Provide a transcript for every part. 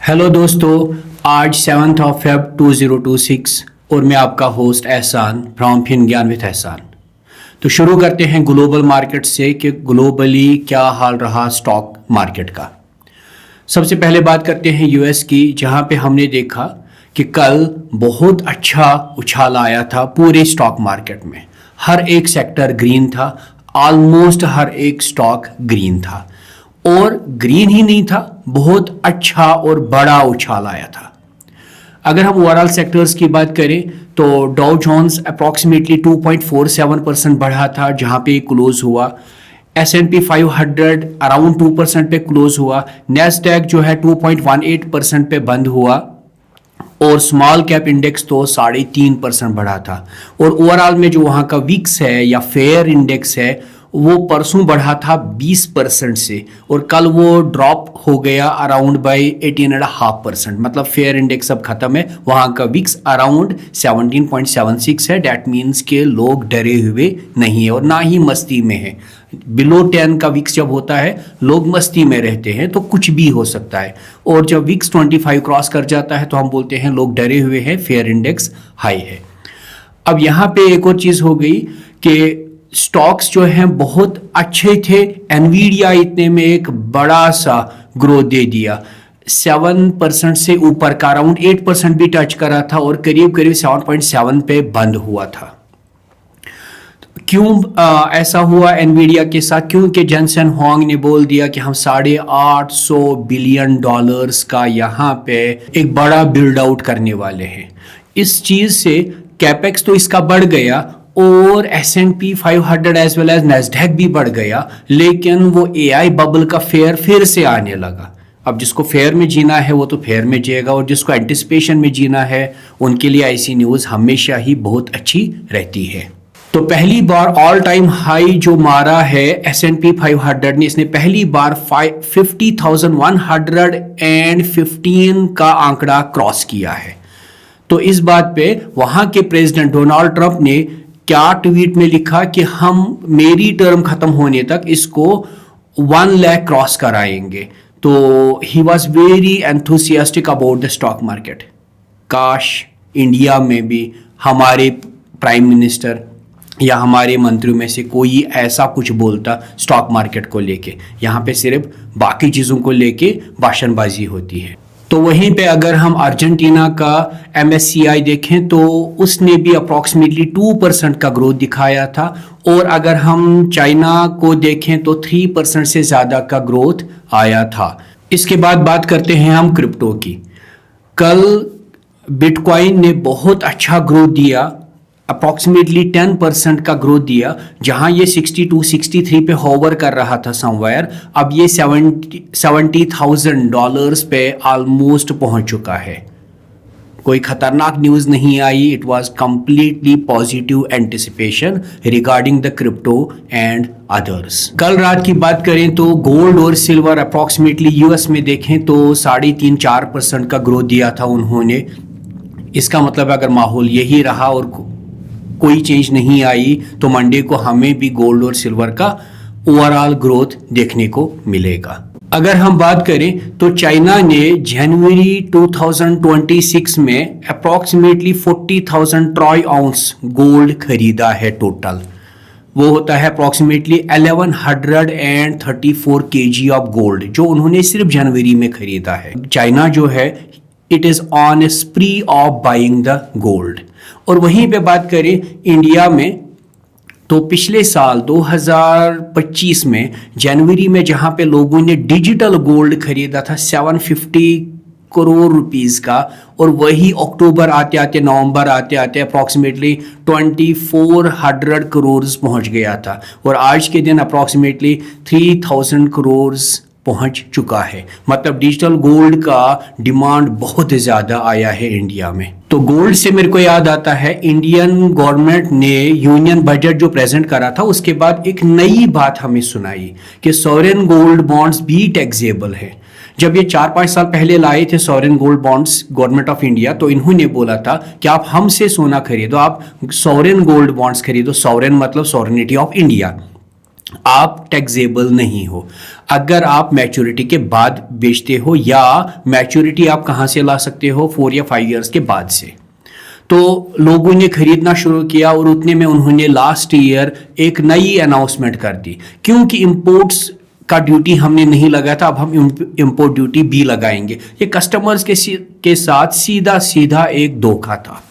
Hello दोस्तों, आज 7 Feb 2026 और मैं आपका होस्ट एहसान फ्रॉम फिन ज्ञान विद एहसान। तो शुरू करते हैं ग्लोबल मार्केट से कि ग्लोबली क्या हाल रहा स्टॉक मार्केट का। सबसे पहले बात करते हैं यूएस की, जहां पे हमने देखा कि कल बहुत अच्छा उछाल आया था पूरे स्टॉक मार्केट में। हर एक सेक्टर ग्रीन था, ऑलमोस्ट हर एक स्टॉक ग्रीन था, और ग्रीन ही नहीं था, बहुत अच्छा और बड़ा उछाल आया था। अगर हम ओवरऑल सेक्टर्स की बात करें तो डाउ जोन्स अप्रॉक्सीमेटली 2.47% बढ़ा था जहां पे क्लोज हुआ। S&P 500 अराउंड 2% पे क्लोज हुआ। नेस्डैक जो है 2.18% पे बंद हुआ, और स्मॉल कैप इंडेक्स तो 3.5% बढ़ा था। और ओवरऑल में जो वहाँ का विक्स है या फेयर इंडेक्स है वो परसों बढ़ा था 20% से, और कल वो ड्रॉप हो गया अराउंड बाई 18.5%। मतलब फेयर इंडेक्स अब खत्म है, वहाँ का विक्स अराउंड 17.76 है। डैट मीन्स के लोग डरे हुए नहीं है और ना ही मस्ती में है। बिलो 10 का विक्स जब होता है लोग मस्ती में रहते हैं, तो कुछ भी हो सकता है। और जब विक्स 25 क्रॉस कर जाता है तो हम बोलते हैं लोग डरे हुए हैं, फेयर इंडेक्स हाई है। अब यहाँ पे एक और चीज़ हो गई कि स्टॉक्स जो हैं बहुत अच्छे थे। एनवीडिया इतने में एक बड़ा सा ग्रोथ दे दिया, 7% से ऊपर का, अराउंड 8% भी टच करा था और करीब करीब 7.7 पे बंद हुआ था। क्यों ऐसा हुआ एनवीडिया के साथ? क्योंकि जेनसेन हुआंग ने बोल दिया कि हम $850 बिलियन का यहाँ पे एक बड़ा बिल्ड आउट करने वाले हैं। इस चीज़ से कैपेक्स तो इसका बढ़ गया और S&P 500 as well as Nasdaq भी बढ़ गया, लेकिन वो AI बबल का फेयर फिर से आने लगा। अब जिसको फेयर में जीना है वो तो फेयर में जिएगा, और जिसको एंटिसिपेशन में जीना है उनके लिए ऐसी न्यूज़ हमेशा ही बहुत अच्छी रहती है। तो पहली बार ऑल टाइम हाई जो मारा है S&P 500 ने, इसने पहली बार 50,115 का आंकड़ा क्रॉस किया है। तो इस बात पे वहां के प्रेसिडेंट डोनाल्ड ट्रंप ने क्या ट्वीट में लिखा कि हम मेरी टर्म खत्म होने तक इसको 1 लाख क्रॉस कराएंगे। तो he was very enthusiastic about the stock market. काश इंडिया में भी हमारे प्राइम मिनिस्टर या हमारे मंत्रियों में से कोई ऐसा कुछ बोलता स्टॉक मार्केट को लेके। यहाँ पे सिर्फ बाकी चीज़ों को लेके भाषणबाजी होती है। तो वहीं पे अगर हम अर्जेंटीना का MSCI देखें तो उसने भी अप्रॉक्सीमेटली 2% का ग्रोथ दिखाया था, और अगर हम चाइना को देखें तो 3% से ज़्यादा का ग्रोथ आया था। इसके बाद बात करते हैं हम क्रिप्टो की। कल बिटकॉइन ने बहुत अच्छा ग्रोथ दिया, अप्रॉक्सीमेटली 10% का ग्रोथ दिया। जहां ये 62-63 पे होवर कर रहा था समवेयर, अब ये $70,000 पे ऑलमोस्ट पहुंच चुका है। कोई खतरनाक न्यूज़ नहीं आई, it was completely positive anticipation regarding the crypto and others. कल रात की बात करें तो गोल्ड और सिल्वर अप्रॉक्सीमेटली यूएस में देखें तो 3.5-4% का ग्रोथ दिया था उन्होंने। इसका मतलब अगर माहौल यही रहा और कोई चेंज नहीं आई तो मंडे को हमें भी गोल्ड और सिल्वर का ओवरऑल ग्रोथ देखने को मिलेगा। अगर हम बात करें तो चाइना ने जनवरी 2026 में अप्रॉक्सीमेटली 40,000 ट्रॉय आउंस गोल्ड खरीदा है टोटल। वो होता है अप्रॉक्सीमेटली 1134 kg ऑफ गोल्ड जो उन्होंने सिर्फ जनवरी में खरीदा है। चाइना जो है it is on A स्प्री of buying the gold. और वहीं पे बात करें इंडिया में तो पिछले साल 2025 में जनवरी में जहां पे लोगों ने डिजिटल गोल्ड खरीदा था 750 करोड़ रुपीस का, और वही अक्टूबर आते आते नवंबर आते आते अप्रॉक्सीमेटली 2400 करोड़ पहुंच गया था, और आज के दिन अप्रॉक्सीमेटली 3000 करोड़ पहुंच चुका है। मतलब डिजिटल गोल्ड का डिमांड बहुत ज़्यादा आया है इंडिया में। तो गोल्ड से मेरे को याद आता है इंडियन गवर्नमेंट ने यूनियन बजट जो प्रेजेंट करा था उसके बाद एक नई बात हमें सुनाई कि सॉवरेन गोल्ड बॉन्ड्स भी टैक्सेबल है। जब ये 4-5 साल पहले लाए थे sovereign gold bonds government of India, तो इन्होंने बोला था कि आप हमसे सोना खरीदो, आप सॉवरेन गोल्ड बॉन्ड्स खरीदो। सॉवरेन मतलब सॉवरेनिटी ऑफ इंडिया। आप टैक्सेबल नहीं हो। अगर आप मैच्योरिटी के बाद बेचते हो, या मैच्योरिटी आप कहाँ से ला सकते हो, 4 या 5 ईयर्स के बाद से। तो लोगों ने खरीदना शुरू किया और उतने में उन्होंने लास्ट ईयर एक नई अनाउंसमेंट कर दी, क्योंकि इंपोर्ट्स का ड्यूटी हमने नहीं लगाया था, अब हम इंपोर्ट ड्यूटी भी लगाएंगे। ये कस्टमर्स के साथ सीधा सीधा एक धोखा था।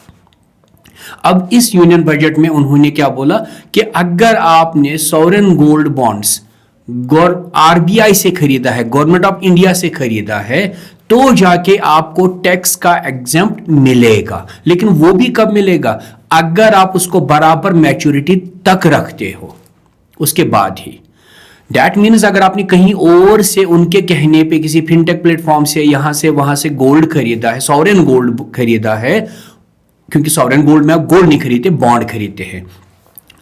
अब इस यूनियन बजट में उन्होंने क्या बोला कि अगर आपने सॉवरेन गोल्ड बॉन्ड्स आरबीआई से खरीदा है, गवर्नमेंट ऑफ इंडिया से खरीदा है, तो जाके आपको टैक्स का एग्जेम्प्ट मिलेगा। लेकिन वो भी कब मिलेगा, अगर आप उसको बराबर मैच्योरिटी तक रखते हो, उसके बाद ही। दैट मीन्स अगर आपने कहीं और से उनके कहने पे किसी फिनटेक प्लेटफॉर्म से यहां से वहां से गोल्ड खरीदा है, सॉवरेन गोल्ड खरीदा है, क्योंकि सॉवरेन गोल्ड में आप गोल्ड नहीं खरीदते, बॉन्ड खरीदते हैं,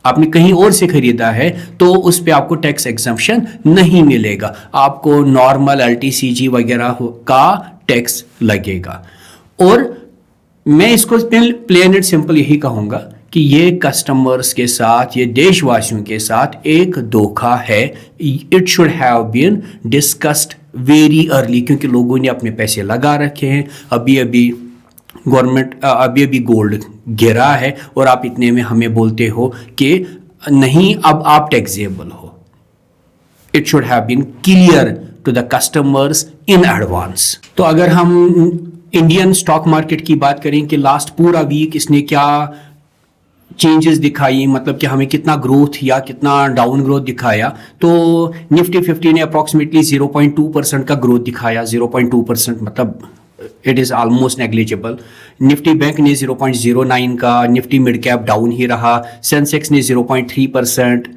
आपने कहीं और से खरीदा है, तो उस पे आपको टैक्स एग्जम्पशन नहीं मिलेगा, आपको नॉर्मल एलटीसीजी वगैरह का टैक्स लगेगा। और मैं इसको प्लेन एंड सिंपल यही कहूंगा कि ये कस्टमर्स के साथ, ये देशवासियों के साथ एक धोखा है। It should have been discussed very early, क्योंकि लोगों ने अपने पैसे लगा रखे हैं। अभी अभी गवर्नमेंट अभी गोल्ड गिरा है और आप इतने में हमें बोलते हो कि नहीं, अब आप टैक्सेबल हो। It should have been clear to the customers in advance. तो अगर हम इंडियन स्टॉक मार्केट की बात करें कि लास्ट पूरा वीक इसने क्या चेंजेस दिखाई, मतलब कि हमें कितना ग्रोथ या कितना डाउन ग्रोथ दिखाया, तो निफ्टी 50 ने अप्रॉक्सीमेटली 0.2% का ग्रोथ दिखाया। 0.2% मतलब it is almost negligible. Nifty bank ने 0.09 का, निफ्टी मिड कैप डाउन ही रहा, सेंसेक्स ने 0.3%,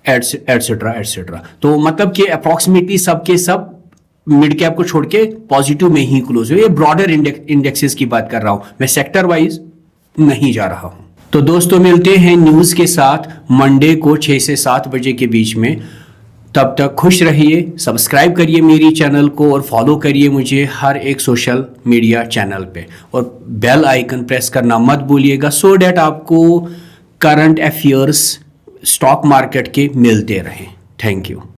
एटसेट्रा एटसेट्रा। तो मतलब कि अप्रॉक्सीमेटली सबके सब मिड कैप को छोड़ के पॉजिटिव में ही क्लोज हुए। ये ब्रॉडर इंडेक्सेस की बात कर रहा हूं, मैं सेक्टर वाइज नहीं जा रहा हूं। तो दोस्तों मिलते हैं न्यूज़ के साथ मंडे को 6 से 7 बजे के बीच में। तब तक खुश रहिए, सब्सक्राइब करिए मेरी चैनल को और फॉलो करिए मुझे हर एक सोशल मीडिया चैनल पे, और बेल आइकन प्रेस करना मत भूलिएगा, सो डैट आपको करंट अफेयर्स स्टॉक मार्केट के मिलते रहें। Thank you.